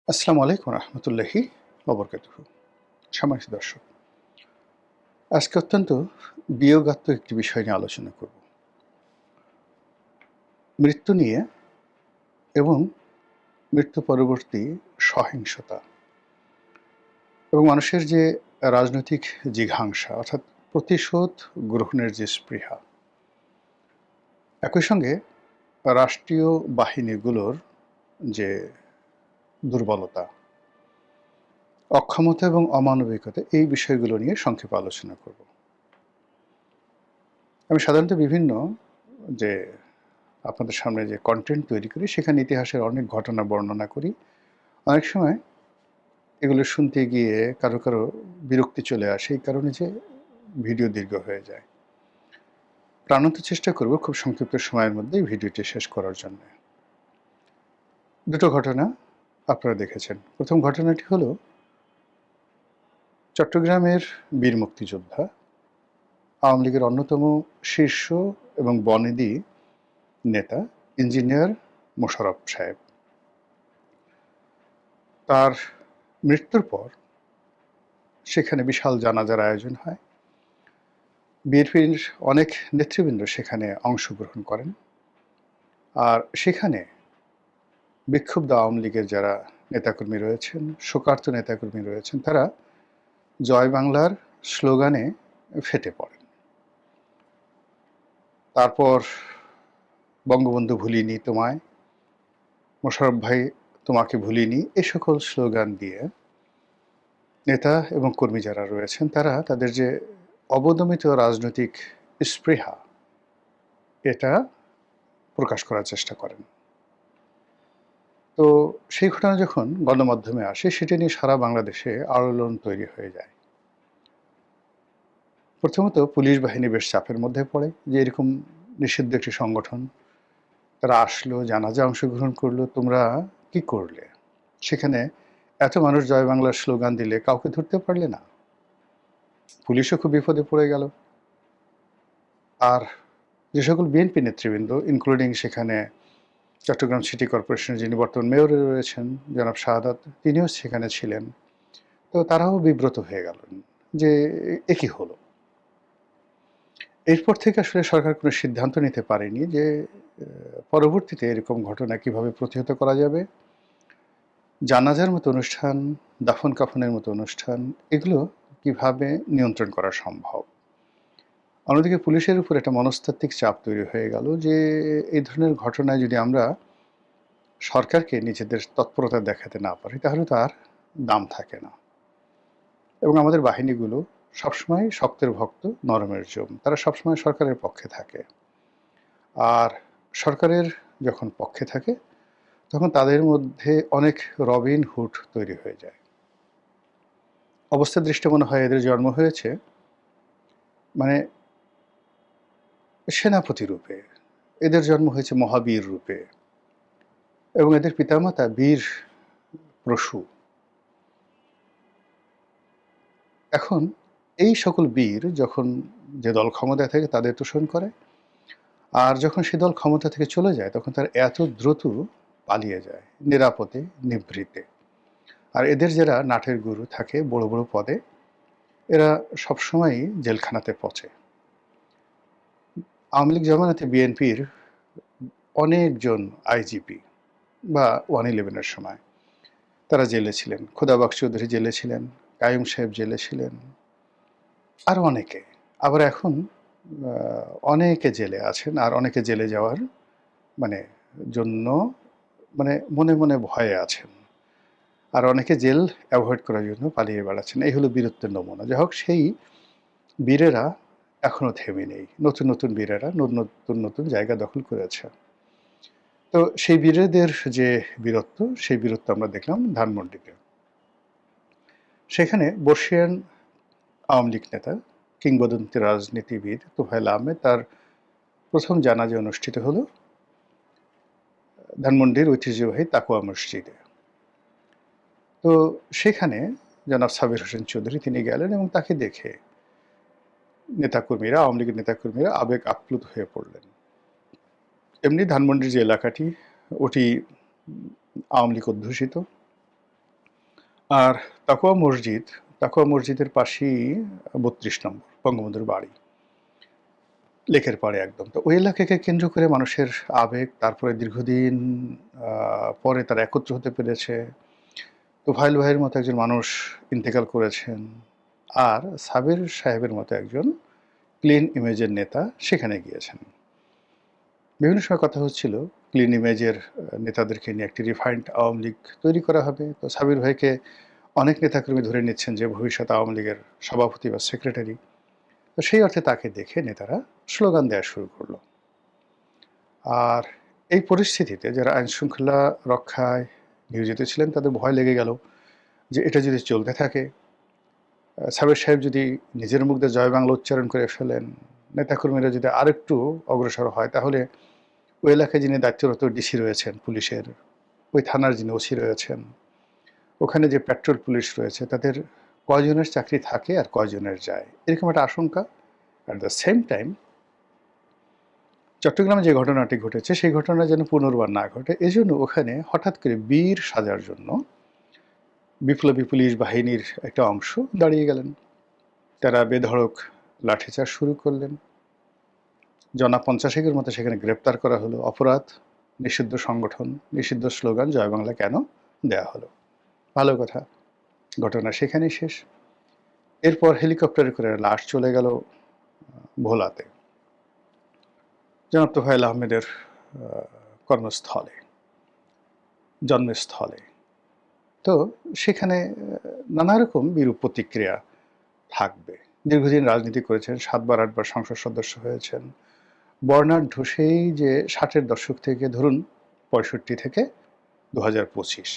আসসালামু আলাইকুম রহমতুল্লাহি ওবরকাতুহু। সম্মানিত দর্শক, আজকে অত্যন্ত বিয়োগাত্মক একটি বিষয় নিয়ে আলোচনা করব। মৃত্যু নিয়ে এবং মৃত্যু পরবর্তী সহিংসতা এবং মানুষের যে রাজনৈতিক জিঘাংসা অর্থাৎ প্রতিশোধ গ্রহণের যে স্পৃহা, একই সঙ্গে রাষ্ট্রীয় বাহিনীগুলোর যে দুর্বলতা, অক্ষমতা এবং অমানবিকতা, এই বিষয়গুলো নিয়ে সংক্ষেপে আলোচনা করব। আমি সাধারণত বিভিন্ন যে আপনাদের সামনে যে কন্টেন্ট তৈরি করি সেখানে ইতিহাসের অনেক ঘটনা বর্ণনা করি। অনেক সময় এগুলো শুনতে গিয়ে কারো বিরক্তি চলে আসে, এই কারণে যে ভিডিও দীর্ঘ হয়ে যায়। প্রাণান্ত চেষ্টা করব খুব সংক্ষিপ্ত সময়ের মধ্যে এই ভিডিওটি শেষ করার জন্য। দুটো ঘটনা আপনারা দেখেছেন। প্রথম ঘটনাটি হলো চট্টগ্রামের বীর মুক্তিযোদ্ধা, আওয়ামী লীগের অন্যতম শীর্ষ এবং বনেদি নেতা ইঞ্জিনিয়ার মোশাররফ সাহেব। তার মৃত্যুর পর সেখানে বিশাল জানাজার আয়োজন হয়। বিএনপির অনেক নেতৃবৃন্দ সেখানে অংশগ্রহণ করেন। আর সেখানে বিক্ষুব্ধ আওয়ামী লীগের যারা নেতাকর্মী রয়েছেন, শোকার্ত নেতাকর্মী রয়েছেন, তারা জয় বাংলার স্লোগানে ফেটে পড়েন। তারপর বঙ্গবন্ধু ভুলিনি তোমায়, মোশাররফ ভাই তোমাকে ভুলিনি, এ সকল স্লোগান দিয়ে নেতা এবং কর্মী যারা রয়েছেন তারা তাদের যে অবদমিত রাজনৈতিক স্পৃহা, এটা প্রকাশ করার চেষ্টা করেন। তো সেই ঘটনা যখন গণমাধ্যমে আসে সেটা নিয়ে সারা বাংলাদেশে আলোড়ন তৈরি হয়ে যায়। প্রথমত পুলিশ বাহিনী বেশ চাপের মধ্যে পড়ে যে এরকম নিষিদ্ধ একটি সংগঠন, তারা আসলো, জানাজা অংশগ্রহণ করলো, তোমরা কি করলে? সেখানে এত মানুষ জয় বাংলার স্লোগান দিলে কাউকে ধরতে পারলে না। পুলিশও খুব বিপদে পড়ে গেল। আর যে সকল বিএনপি নেতৃবৃন্দ, ইনক্লুডিং সেখানে চট্টগ্রাম সিটি কর্পোরেশনের যিনি বর্তমান মেয়র রয়েছেন জনাব শাহাদাত, তিনিও সেখানে ছিলেন। তো তারাও বিব্রত হয়ে গেলেন যে এ কি হলো। এরপর থেকে আসলে সরকার কোনো সিদ্ধান্ত নিতে পারেনি যে পরবর্তীতে এরকম ঘটনা কিভাবে প্রতিহত করা যাবে। জানাজার মতো অনুষ্ঠান, দাফন কাফনের মতো অনুষ্ঠান, এগুলো কিভাবে নিয়ন্ত্রণ করা সম্ভব। অন্যদিকে পুলিশের উপর একটা মনস্তাত্ত্বিক চাপ তৈরি হয়ে গেল যে এই ধরনের ঘটনায় যদি আমরা সরকারকে নিজেদের তৎপরতা দেখাতে না পারি তাহলে তো আর দাম থাকে না। এবং আমাদের বাহিনীগুলো সবসময় শক্তের ভক্ত, নরমের জম। তারা সবসময় সরকারের পক্ষে থাকে। আর সরকারের যখন পক্ষে থাকে তখন তাদের মধ্যে অনেক রবিন হুড তৈরি হয়ে যায়। অবস্থা দৃষ্টে মনে হয় এদের জন্ম হয়েছে মানে সেনাপতি রূপে, এদের জন্ম হয়েছে মহাবীর রূপে এবং এদের পিতামাতা বীর প্রসূ। এখন এই সকল বীর যখন যে দল ক্ষমতায় থাকে তাদের তোষণ করে, আর যখন সে দল ক্ষমতা থেকে চলে যায় তখন তার এত দ্রুত পালিয়ে যায় নিরাপদে, নিভৃতে। আর এদের যারা নাটের গুরু থাকে বড় বড় পদে, এরা সবসময়ই জেলখানাতে পচে। আওয়ামী লীগ জমানাতে বিএনপির অনেকজন আইজিপি বা 111-এর সময় তারা জেলে ছিলেন। খোদাবাক চৌধুরী জেলে ছিলেন, কাইয়ুম সাহেব জেলে ছিলেন, আরও অনেকে। আবার এখন অনেকে জেলে আছেন আর অনেকে জেলে যাওয়ার মানে জন্য মনে মনে ভয়ে আছেন। আর অনেকে জেল অ্যাভয়েড করার জন্য পালিয়ে বেড়াচ্ছেন। এই হলো বীরত্বের নমুনা। যাই হোক, সেই বীরেরা এখনো থেমে নেই। নতুন নতুন বীরেরা নতুন জায়গা দখল করেছে। তো সেই বীরেদের যে বীরত্ব, সেই বীরত্ব আমরা দেখলাম ধানমন্ডিতে। সেখানে বর্ষিয়ান আওয়ামী লীগ নেতা, কিংবদন্তি রাজনীতিবিদ তোফায়েল আহমেদ, তার প্রথম জানাজা অনুষ্ঠিত হলো ধানমন্ডির ঐতিহ্যবাহী তাকওয়া মসজিদে। তো সেখানে জনাব সাবির হোসেন চৌধুরী তিনি গেলেন এবং তাকে দেখে নেতাকর্মীরা, আওয়ামী লীগের নেতাকর্মীরা আবেগ আপ্লুত হয়ে পড়লেন। এমনি ধানমন্ডির যে এলাকাটি, ওটি আওয়ামী লীগ অধ্যুষিত। আর তাকওয়া মসজিদের পাশেই ৩২ নম্বর বঙ্গবন্ধুর বাড়ি, লেকের পাড়ে একদম। তো ওই এলাকাকে কেন্দ্র করে মানুষের আবেগ, তারপরে দীর্ঘদিন পরে তারা একত্র হতে পেরেছে। তোফায়েল ভাইয়ের মতো একজন মানুষ ইন্তেকাল করেছেন, আর সাবের সাহেবের মতো একজন ক্লিন ইমেজের নেতা সেখানে গিয়েছেন। বিভিন্ন সময় কথা হচ্ছিল ক্লিন ইমেজের নেতাদেরকে নিয়ে একটি রিফাইন্ড আওয়ামী লীগ তৈরি করা হবে। তো সাবির ভাইকে অনেক নেতাকর্মী ধরে নিচ্ছেন যে ভবিষ্যৎ আওয়ামী লীগের সভাপতি বা সেক্রেটারি। তো সেই অর্থে তাকে দেখে নেতারা স্লোগান দেওয়া শুরু করলো। আর এই পরিস্থিতিতে যারা আইনশৃঙ্খলা রক্ষায় নিয়োজিত ছিলেন তাদের ভয় লেগে গেল যে এটা যদি চলতে থাকে, সাবের সাহেব যদি নিজের মুখ দিয়ে জয় বাংলা উচ্চারণ করে ফেলেন, নেতাকর্মীরা যদি আরেকটু অগ্রসর হয়, তাহলে ওই এলাকায় যিনি দায়িত্বরত ডিসি রয়েছেন পুলিশের, ওই থানার যিনি ওসি রয়েছেন, ওখানে যে পেট্রোল পুলিশ রয়েছে, তাদের কয়জনের চাকরি থাকে আর কয়জনের যায়, এরকম একটা আশঙ্কা। অ্যাট দ্য সেম টাইম চট্টগ্রামে যে ঘটনাটি ঘটেছে সেই ঘটনা যেন পুনর্বার না ঘটে, এজন্য ওখানে হঠাৎ করে বীর সাজার জন্য বিপ্লবী পুলিশ বাহিনীর একটা অংশ দাঁড়িয়ে গেলেন। তারা বেধড়ক লাঠিচার্জ শুরু করলেন। জনা ৫০-এর মতো সেখানে গ্রেপ্তার করা হলো। অপরাধ, নিষিদ্ধ সংগঠন, নিষিদ্ধ স্লোগান জয় বাংলা কেন দেয়া হলো? ভালো কথা, ঘটনা সেখানেই শেষ। এরপর হেলিকপ্টারে করে লাশ চলে গেল ভোলাতে, জনাব তোফায়েল আহমেদের কর্মস্থলে, জন্মস্থলে। তো সেখানে নানা রকম বিরূপ প্রতিক্রিয়া থাকবে। দীর্ঘদিন রাজনীতি করেছেন, ৭ বার ৮ বার সংসদ সদস্য হয়েছেন। বর্ণাঢ্য সেই যে ৬০-এর দশক থেকে ধরুন ৬৫ থেকে ২০২৫,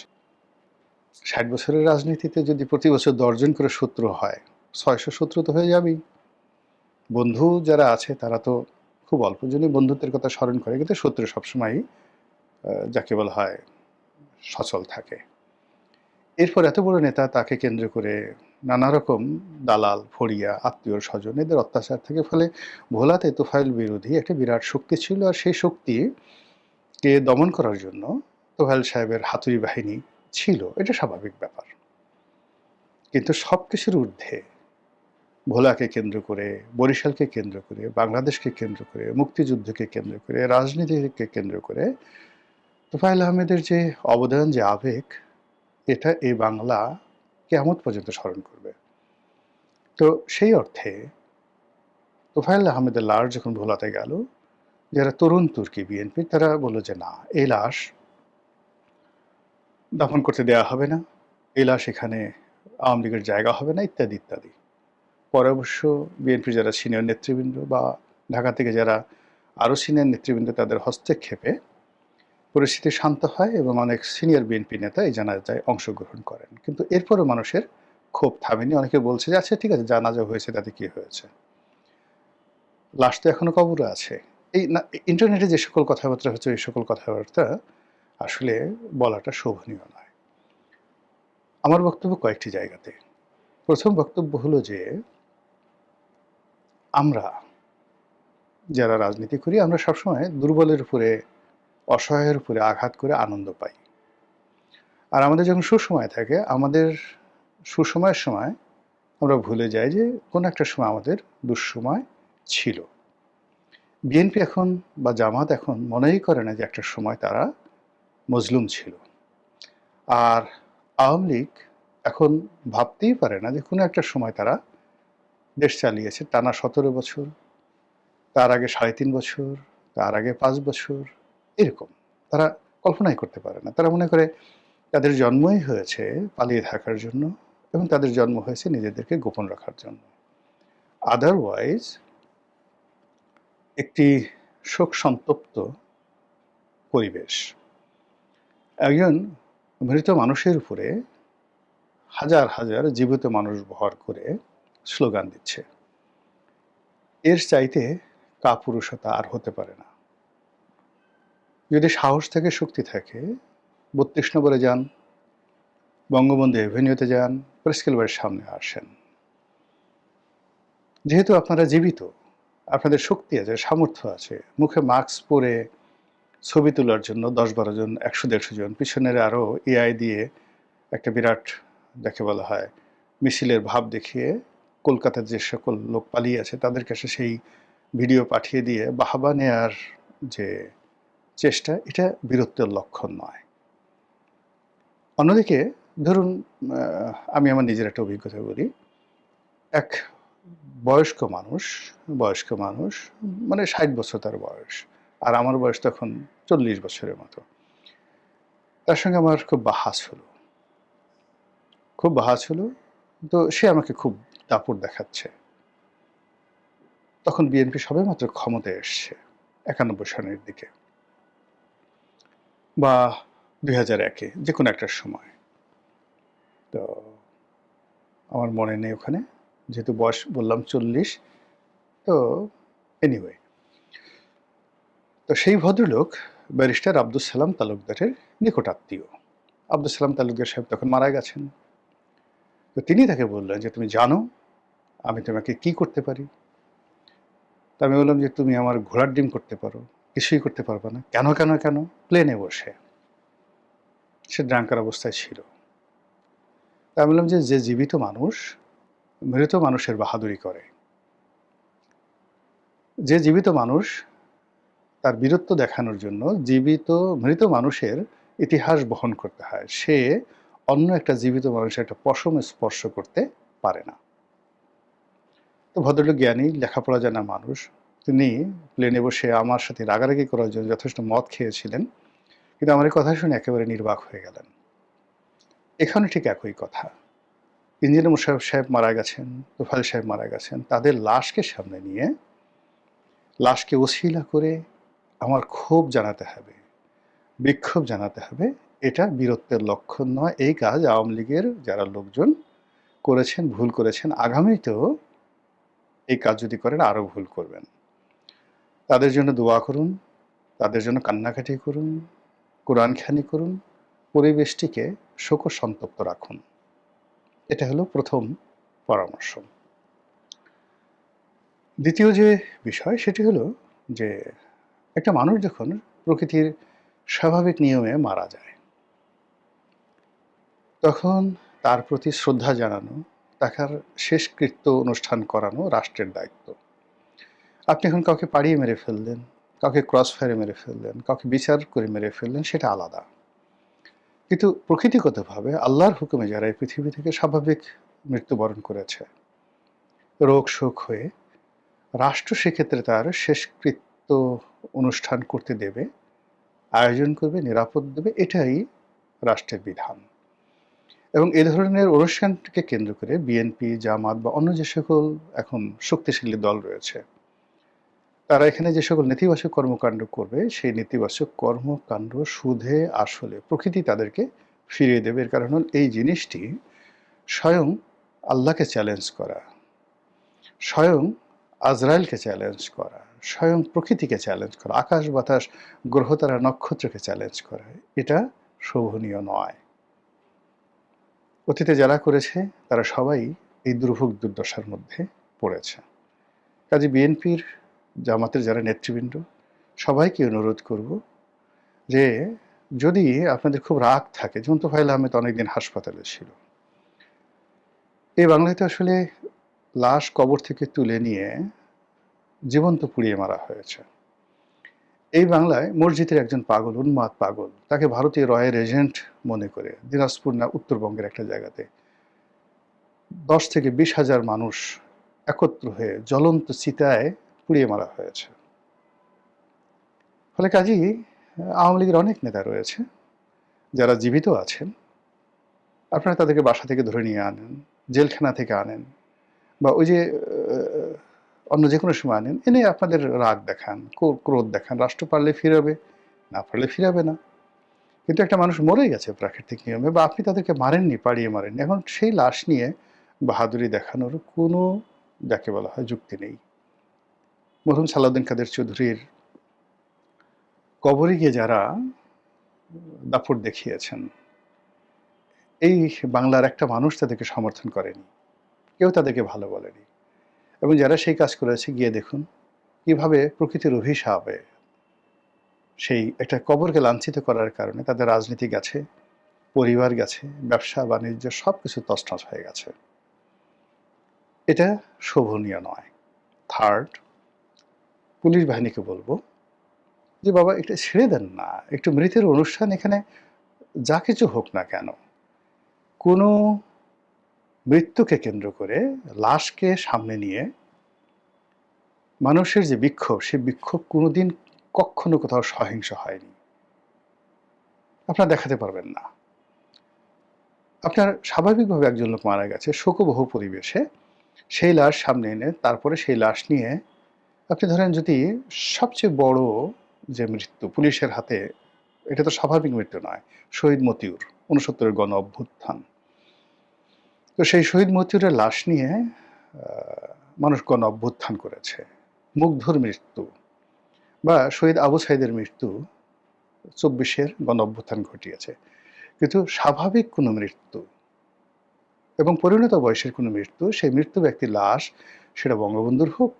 ৬০ বছরের রাজনীতিতে যদি প্রতি বছর ১০ জন করে শত্রু হয়, ৬০০ শত্রু তো হয়ে যাবেই। বন্ধু যারা আছে তারা তো খুব অল্প জনই বন্ধুত্বের কথা স্মরণ করে, কিন্তু শত্রু সবসময়ই যাকে বলা হয় সচল থাকে। এরপর এত বড় নেতা, তাকে কেন্দ্র করে নানা রকম দালাল, ফড়িয়া, আত্মীয় স্বজন, এদের অত্যাচার থেকে ফলে ভোলাতে তোফায়েল বিরোধী একটা বিরাট শক্তি ছিল। আর সেই শক্তিকে দমন করার জন্য তোফায়েল সাহেবের হাতুড়ি বাহিনী ছিল, এটা স্বাভাবিক ব্যাপার। কিন্তু সব কিছুর ঊর্ধ্বে ভোলাকে কেন্দ্র করে, বরিশালকে কেন্দ্র করে, বাংলাদেশকে কেন্দ্র করে, মুক্তিযুদ্ধকে কেন্দ্র করে, রাজনীতিকে কেন্দ্র করে তোফায়েল আহমেদের যে অবদান, যে আবেগ, এটা এই বাংলা কিয়ামত পর্যন্ত স্মরণ করবে। তো সেই অর্থে তোফায়েল আহমেদের লাশ যখন ভোলাতে গেল, যারা তরুণ তুর্কি বিএনপি, তারা বলল যে না, এই লাশ দাফন করতে দেওয়া হবে না, এই লাশ এখানে আওয়ামী লীগের জায়গা হবে না, ইত্যাদি ইত্যাদি। পরে অবশ্য বিএনপির যারা সিনিয়র নেতৃবৃন্দ বা ঢাকা থেকে যারা আরও সিনিয়র নেতৃবৃন্দ, তাদের হস্তক্ষেপে পরিস্থিতি শান্ত হয় এবং অনেক সিনিয়র বিএনপি নেতা এই জানাজায় অংশগ্রহণ করেন। কিন্তু এরপরও মানুষের ক্ষোভ থামেনি। অনেকে বলছে যে আচ্ছা ঠিক আছে, জানাজা হয়েছে, তাতে কি হয়েছে, লাশ তো এখনো কবরে আছে। এই না, ইন্টারনেটে যে সকল কথাবার্তা হচ্ছে, এই সকল কথাবার্তা আসলে বলাটা শোভনীয় নয়। আমার বক্তব্য কয়েকটি জায়গাতে। প্রথম বক্তব্য হলো যে আমরা যারা রাজনীতি করি, আমরা সবসময় দুর্বলের উপরে, অসহায়ের উপরে আঘাত করে আনন্দ পাই। আর আমাদের যখন সুসময় থাকে, আমাদের সুসময়ের সময় আমরা ভুলে যাই যে কোনো একটা সময় আমাদের দুঃসময় ছিল। বিএনপি এখন বা জামাত এখন মনেই করে না যে একটা সময় তারা মজলুম ছিল। আর আওয়ামী লীগ এখন ভাবতেই পারে না যে কোনো একটা সময় তারা দেশ চালিয়েছে টানা ১৭ বছর, তার আগে ৩.৫ বছর, তার আগে ৫ বছর, এরকম। তারা কল্পনাই করতে পারে না। তারা মনে করে তাদের জন্মই হয়েছে পালিয়ে থাকার জন্য, এবং তাদের জন্ম হয়েছে নিজেদেরকে গোপন রাখার জন্য। আদারওয়াইজ একটি শোক সন্তপ্ত পরিবেশ। একজন মৃত মানুষের উপরে হাজার হাজার জীবিত মানুষ ভর করে স্লোগান দিচ্ছে, এর চাইতে কাপুরুষতা আর হতে পারে না। যদি সাহস থাকে, শক্তি থাকে, ৩২ নম্বরে যান, বঙ্গবন্ধু এভিনিউতে যান, প্রেস ক্লাবের সামনে আসেন। যেহেতু আপনারা জীবিত, আপনাদের শক্তি আছে, সামর্থ্য আছে, মুখে মাস্ক পরে ছবি তোলার জন্য ১০-১২ জন, ১০০-১৫০ জন, পিছনের আরও এআই দিয়ে একটা বিরাট যাকে বলা হয় মিছিলের ভাব দেখিয়ে কলকাতার যে সকল লোক পালিয়ে আছে তাদের কাছে সেই ভিডিও পাঠিয়ে দিয়ে বাহবা নেয়ার যে চেষ্টা, এটা বীরত্বের লক্ষণ নয়। অন্যদিকে ধরুন আমি আমার নিজের একটা অভিজ্ঞতা বলি। এক বয়স্ক মানুষ মানে ৬০ বছর তার বয়স, আর আমার বয়স তখন ৪০ বছরের মতো। তার সঙ্গে আমার খুব বাহাস হলো। তো সে আমাকে খুব দাপট দেখাচ্ছে। তখন বিএনপি সবেমাত্র ক্ষমতায় এসছে ৯১ সনের দিকে বা ২০০১-এ, যে কোনো একটা সময়। তো আমার মনে নেই ওখানে, যেহেতু বয়স বললাম ৪০। তো এনিওয়ে, তো সেই ভদ্রলোক ব্যারিস্টার আব্দুস সালাম তালুকদারের নিকটাত্মীয়। আব্দুস সালাম তালুকদার সাহেব তখন মারা গেছেন। তো তিনি তাকে বললেন যে, তুমি জানো আমি তোমাকে কি করতে পারি? তা আমি বললাম যে, তুমি আমার ঘোড়ার ডিম করতে পারো, কিছুই করতে পারবে না। কেন কেন কেন? প্লেনে বসে, সে ড্রাঙ্কার অবস্থায় ছিল। তা আমি বললাম যে, যে জীবিত মানুষ মৃত মানুষের বাহাদুরি করে, যে জীবিত মানুষ তার বীরত্ব দেখানোর জন্য মৃত মানুষের ইতিহাস বহন করতে হয়, সে অন্য একটা জীবিত মানুষের একটা পশম স্পর্শ করতে পারে না। তো ভদ্রলোক জ্ঞানী, লেখাপড়া জানা মানুষ, তিনি প্লেনে বসে আমার সাথে রাগারাগি করার জন্য যথেষ্ট মদ খেয়েছিলেন, কিন্তু আমার এই কথা শুনে একেবারে নির্বাক হয়ে গেলেন। এখানে ঠিক একই কথা। ইঞ্জিনিয়ার মোশাররফ সাহেব মারা গেছেন, তোফায়েল সাহেব মারা গেছেন, তাদের লাশকে সামনে নিয়ে, লাশকে ওসিলা করে আমার ক্ষোভ জানাতে হবে, বিক্ষোভ জানাতে হবে, এটা বীরত্বের লক্ষণ নয়। এই কাজ আওয়ামী লীগের যারা লোকজন করেছেন, ভুল করেছেন, আগামীতেও এই কাজ যদি করেন আরও ভুল করবেন। তাদের জন্য দোয়া করুন, তাদের জন্য কান্নাকাটি করুন, কোরআনখানি করুন, পরিবেশটিকে শোকসন্তপ্ত রাখুন। এটা হলো প্রথম পরামর্শ। দ্বিতীয় যে বিষয়, সেটি হলো যে একটা মানুষ যখন প্রকৃতির স্বাভাবিক নিয়মে মারা যায়, তখন তার প্রতি শ্রদ্ধা জানানো, তার শেষকৃত্য অনুষ্ঠান করানো রাষ্ট্রের দায়িত্ব। আপনি এখন কাউকে পাড়িয়ে মেরে ফেললেন, কাউকে ক্রস ফায়ারে মেরে ফেললেন, কাউকে বিচার করে মেরে ফেললেন, সেটা আলাদা। কিন্তু প্রকৃতিগতভাবে আল্লাহর হুকুমে যারা এই পৃথিবী থেকে স্বাভাবিক মৃত্যুবরণ করেছে রোগ শোক হয়ে, রাষ্ট্র সেক্ষেত্রে তার শেষকৃত্য অনুষ্ঠান করতে দেবে, আয়োজন করবে, নিরাপদ দেবে, এটাই রাষ্ট্রের বিধান। এবং এ ধরনের অনুষ্ঠানকে কেন্দ্র করে বিএনপি, জামাত বা অন্য যে সকল এখন শক্তিশালী দল রয়েছে, তারা এখানে যে সকল নেতিবাচক কর্মকাণ্ড করবে, সেই নেতিবাচক কর্মকাণ্ড সুদে আসলে প্রকৃতি তাদেরকে ফিরিয়ে দেবে। এর কারণ হল এই জিনিসটি স্বয়ং আল্লাহকে চ্যালেঞ্জ করা, স্বয়ং আজরাইলকে চ্যালেঞ্জ করা, স্বয়ং প্রকৃতিকে চ্যালেঞ্জ করা, আকাশ বাতাস গ্রহতারা নক্ষত্রকে চ্যালেঞ্জ করা, এটা শোভনীয় নয়। অতীতে যারা করেছে তারা সবাই এই দুর্ভোগ দুর্দশার মধ্যে পড়েছে। কাজে বিএনপির, জামাতের যারা নেতৃবৃন্দ, সবাইকে অনুরোধ করব যে যদি আপনাদের খুব রাগ থাকে, যেমন তোফায়েল আহমেদ অনেকদিন হাসপাতালে ছিল, এই বাংলাতে আসলে লাশ কবর থেকে তুলে নিয়ে জীবন্ত পুড়িয়ে মারা হয়েছে। এই বাংলায় মসজিদের একজন পাগল, উন্মাদ পাগল, তাকে ভারতীয় রয়ের এজেন্ট মনে করে দিনাজপুর না উত্তরবঙ্গের একটা জায়গাতে ১০ থেকে ২০ হাজার মানুষ একত্র হয়ে জ্বলন্ত চিতায় পুড়িয়ে মারা হয়েছে। ফলে কাজেই আওয়ামী লীগের অনেক নেতা রয়েছে যারা জীবিত আছেন, আপনারা তাদেরকে বাসা থেকে ধরে নিয়ে আনেন, জেলখানা থেকে আনেন, বা ওই যে অন্য যে কোনো সময় আনেন, এনে আপনাদের রাগ দেখান, ক্রোধ দেখান। রাষ্ট্র পারলে ফিরাবে, না পারলে ফিরাবে না। কিন্তু একটা মানুষ মরে গেছে প্রাকৃতিক নিয়মে, বা আপনি তাদেরকে মারেননি, পাড়িয়ে মারেননি, এখন সেই লাশ নিয়ে বাহাদুরি দেখানোর কোনো, যাকে বলা হয়, যুক্তি নেই। মরহুম সালাউদ্দিন কাদের চৌধুরীর কবরে গিয়ে যারা দাপট দেখিয়েছেন, এই বাংলার একটা মানুষ তাদেরকে সমর্থন করেনি, কেউ তাদেরকে ভালো বলেনি। এবং যারা সেই কাজ করেছে, গিয়ে দেখুন কিভাবে প্রকৃতির অভিশাপে সেই একটা কবরকে লাঞ্ছিত করার কারণে তাদের রাজনীতি গেছে, পরিবার গেছে, ব্যবসা-বাণিজ্য সবকিছু তছনছ হয়ে গেছে। এটা শোভনীয় নয়। থার্ড, পুলিশ বাহিনীকে বলব যে, "বাবা এটা ছেড়ে দেন না। একটু মৃতের অনুষ্ঠান এখানে যা কিছু হোক না কেন, কোনো মৃত্যুকে কেন্দ্র করে লাশকে সামনে নিয়ে মানুষের যে বিক্ষোভ, সেই বিক্ষোভ কোনোদিন কক্ষনো কোথাও সহিংস হয়নি। আপনারা দেখাতে পারবেন না। আপনার স্বাভাবিকভাবে একজন লোক মারা গেছে শোকবহ পরিবেশে, সেই লাশ সামনে এনে তারপরে সেই লাশ নিয়ে আপনি ধরেন যদি সবচেয়ে বড় যে মৃত্যু পুলিশের হাতে, এটা তো স্বাভাবিক মৃত্যু নয়, শহীদ মতিউর ৬৯ এর গণ অভ্যুত্থান। তো সেই শহীদ মতিউরের লাশ নিয়ে মানুষ গণ অভ্যুত্থান করেছে। মুগ্ধর মৃত্যু বা শহীদ আবু সাঈদের মৃত্যু ২৪-এর গণ অভ্যুত্থান ঘটিয়েছে। কিন্তু স্বাভাবিক কোনো মৃত্যু এবং পরিণত বয়সের কোনো মৃত্যু, সেই মৃত্যু ব্যক্তির লাশ, সেটা বঙ্গবন্ধুর হোক,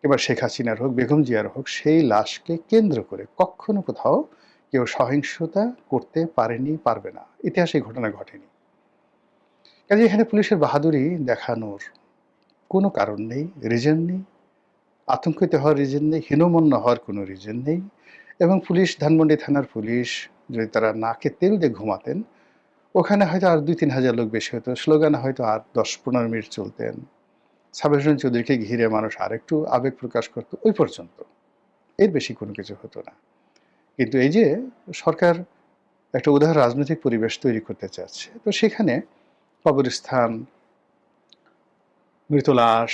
এবার শেখ হাসিনার হোক, বেগম জিয়ার হোক, সেই লাশকে কেন্দ্র করে কখনো কোথাও কেউ সহিংসতা করতে পারেনি, পারবে না। ইতিহাসে এই ঘটনা ঘটেনি। কাজে এখানে পুলিশের বাহাদুরি দেখানোর কোনো কারণ নেই, রিজন নেই, আতঙ্কিত হওয়ার রিজন নেই, হীনমন্য হওয়ার কোনো রিজন নেই। এবং পুলিশ, ধানমন্ডি থানার পুলিশ যদি তারা নাকে তেল দিয়ে ঘুমাতেন, ওখানে হয়তো আর ২-৩ হাজার লোক বেশি হতো, স্লোগানে হয়তো আর ১০-১৫ মিনিট চলতেন। সাবের হোসেন চৌধুরীকে ঘিরে মানুষ আরেকটু আবেগ প্রকাশ করত, ওই পর্যন্ত। এর বেশি কোনো কিছু হতো না। কিন্তু এই যে সরকার একটা উদার রাজনৈতিক পরিবেশ তৈরি করতে চাচ্ছে, তো সেখানে কবরস্থান, মৃত লাশ,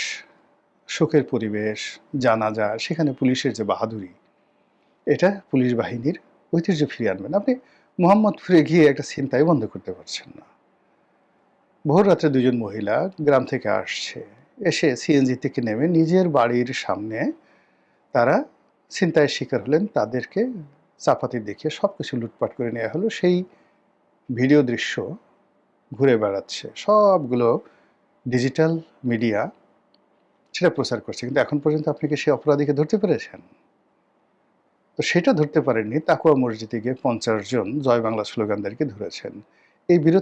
শোকের পরিবেশ, জানাজা, সেখানে পুলিশের যে বাহাদুরি, এটা পুলিশ বাহিনীর ঐতিহ্য ফিরিয়ে আনবেন। আপনি মোহাম্মদপুরে গিয়ে একটা ছিনতাই বন্ধ করতে পারছেন না। ভোর রাত্রে ২ জন মহিলা গ্রাম থেকে আসছে, এসে সিএনজি থেকে নেমে নিজের বাড়ির সামনে তারা ছিনতাইয়ের শিকার হলেন, তাদেরকে চাপাতি দেখিয়ে সবকিছু লুটপাট করে নেওয়া হলো। সেই ভিডিও দৃশ্য ঘুরে বেড়াচ্ছে, সবগুলো ডিজিটাল মিডিয়া সেটা প্রচার করছে। কিন্তু এখন পর্যন্ত আপনি কি সেই অপরাধীকে ধরতে পেরেছেন? তো সেটা ধরতে পারেননি, তাকওয়া মসজিদে গিয়ে ৫০ জন জয় বাংলা স্লোগানদারকে ধরেছেন। এই বীরত্ব